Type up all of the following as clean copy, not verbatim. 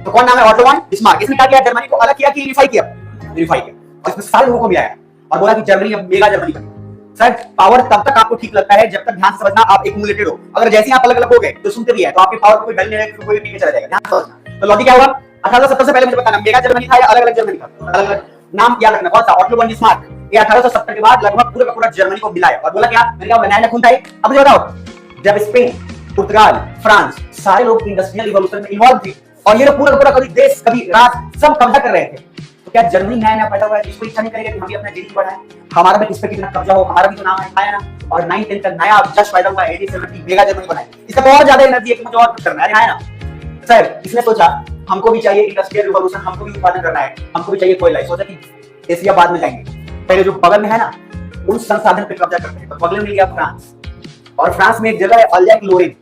तो कौन नाम है? Auto von Bismarck. इसने क्या किया? जर्मनी को अलग किया कि यूनिफाई किया? यूनिफाई किया। और इसमें सारे लोगों को मिलाया और बोला कि जर्मनी अब मेगा जर्मनी बनी। सर पावर तब तक आपको ठीक लगता है जब तक ध्यान से समझना आप एक्यूमुलेटेड हो। अगर जैसे आप अलग अलग हो गए तो सुनते भी है तो आपकी पावर को कोई वैल्यू नहीं रहेगी, कोई पीछे चला जाएगा। ध्यान से समझना। तो लॉजिक क्या होगा? 1870 से पहले मुझे बताना मेगा जर्मनी था या अलग अलग जर्मनी था? अलग अलग। नाम याद रखना कौन सा? Auto von Bismarck. ये 1870 के बाद लगभग पूरा का पूरा जर्मनी को मिलाया और बोला क्या? मैंने क्या नया नया खून था। अब मुझे बताओ, जब स्पेन, पुर्तगाल, फ्रांस सारे लोग इंडस्ट्रियल रिवॉल्यूशन में इन्वॉल्व थे और ये लोग पूरा का पूरा कभी देश कभी राज सब कब्जा कर रहे थे, तो क्या जर्मनी नया नया पैदा हुआ है? इसको इच्छा नहीं करेगा कि हम भी अपना जीडीपी बढ़ाएं, हमारा भी किस पे कितना कब्जा हो, हमारा भी तो नाम है ना। और 9-10 का नया जस्ट पैदा हुआ है 1870 मेगा जर्मनी बनाए। इसका तो और ज्यादा एनर्जी है कि मुझे और कुछ करना है ना सर। इसने सोचा हमको भी चाहिए इंडस्ट्रियल रिवॉल्यूशन, हमको भी उत्पादन करना है, हमको भी चाहिए कोयला। सोचा कि एशिया बाद में जाएंगे, पहले जो बगल में है ना उन संसाधन पे कब्जा करते हैं। तो बगल में लिया फ्रांस, और फ्रांस में एक जगह है अल्जैक लोरेन,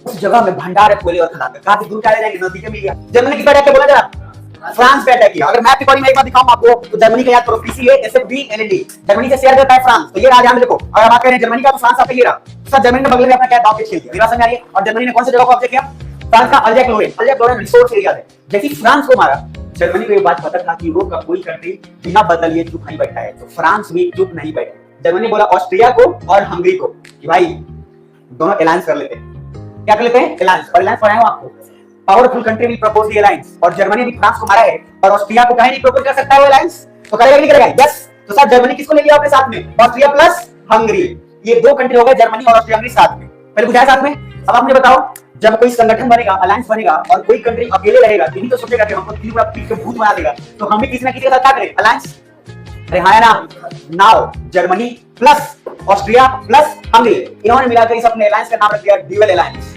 उस जगह में भंडार है कोयले और खदान का। कहां से दूर चले जाएंगे? नजदीक में लिया। जर्मनी किस पे अटैक किया बोला जरा? फ्रांस पे अटैक किया। अगर मैप रिकॉर्डिंग में एक बार दिखाऊं आपको तो जर्मनी का याद करो, पीसीए एसएफबी एलएनडी जर्मनी से शेयर करता है फ्रांस। तो ये ध्यान में देखो, अगर हम बात करें जर्मनी का तो फ्रांस आपका ये रहा। सर जर्मनी ने बगल में अपना क्या दांव पेच खेल दिया? मेरा समझ आ रही है। और जर्मनी ने कौन सी जगह को कब्जा किया? फ्रांस का अल्जैक लोरेन। अल्जैक लोरेन रिसोर्स एरिया है। जैसे फ्रांस को मारा, जर्मनी को ये बात पता था कि यूरोप का कोई कंट्री बिना बदलिए चुप नहीं बैठा है, तो फ्रांस भी चुप नहीं बैठा। जर्मनी बोला ऑस्ट्रिया को और हंगरी को कि भाई दोनों अलायंस कर लेते हैं। क्या कर लेते हैं? अलायंस। और अलायंस बनाया आपको powerful country will propose the alliance. और जर्मनी भी फ्रांस को मारा है और ऑस्ट्रिया को कहीं नहीं प्रपोज कर सकता है वो अलायंस, तो करेगा नहीं करेगा? यस। तो सर जर्मनी किसको ले लिया अपने साथ में? Austria plus Hungary. ये दो कंट्री हो गए जर्मनी और ऑस्ट्रिया हंगरी साथ में। पहले बुझाया साथ में। अब आप मुझे बताओ, जब कोई संगठन बनेगा, अलायंस बनेगा और कोई कंट्री अकेले रहेगा तो नहीं तो सोचेगा कि हमको तीन पूरा पीठ के भूत बना देगा, तो हम भी किसी ना किसी के साथ क्या करें? अलायंस। अरे हाँ ना। Now Germany plus Austria plus Hungary, इन्होंने मिलाकर इस अपने अलायंस का नाम रख दिया ड्यूअल अलायंस।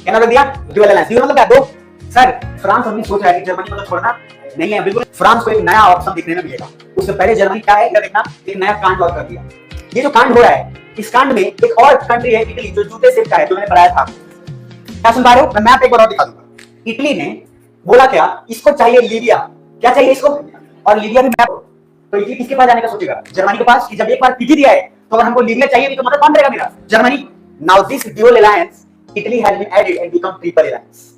क्या नाम रख दिया? Dual alliance. ड्यूअल मतलब क्या? दो। सर फ्रांस अभी सोच रहा है कि जर्मनी को तो छोड़ना नहीं है, बिल्कुल फ्रांस को एक नया ऑप्शन दिखने में मिलेगा। उससे पहले जर्मनी क्या है देखना, एक नया कांड और कर दिया। ये जो कांड हो रहा है, इस कांड में एक और कंट्री है इटली, जो जूते शेप का है, जो मैंने बताया था। क्या सुन पा रहे हो? मैं मैप एक बार और दिखा दूंगा। इटली ने बोला क्या? इसको चाहिए लीबिया। क्या चाहिए इसको? और लीबिया भी मैप। तो इटली किसके पास जाने का सोचेगा? जर्मनी के पास। कि जब एक बार टिक दिया है तो अगर हमको लीबिया चाहिए भी तो मतलब कौन रहेगा मेरा? Germany. Now this dual alliance Italy has been added and become triple alliance.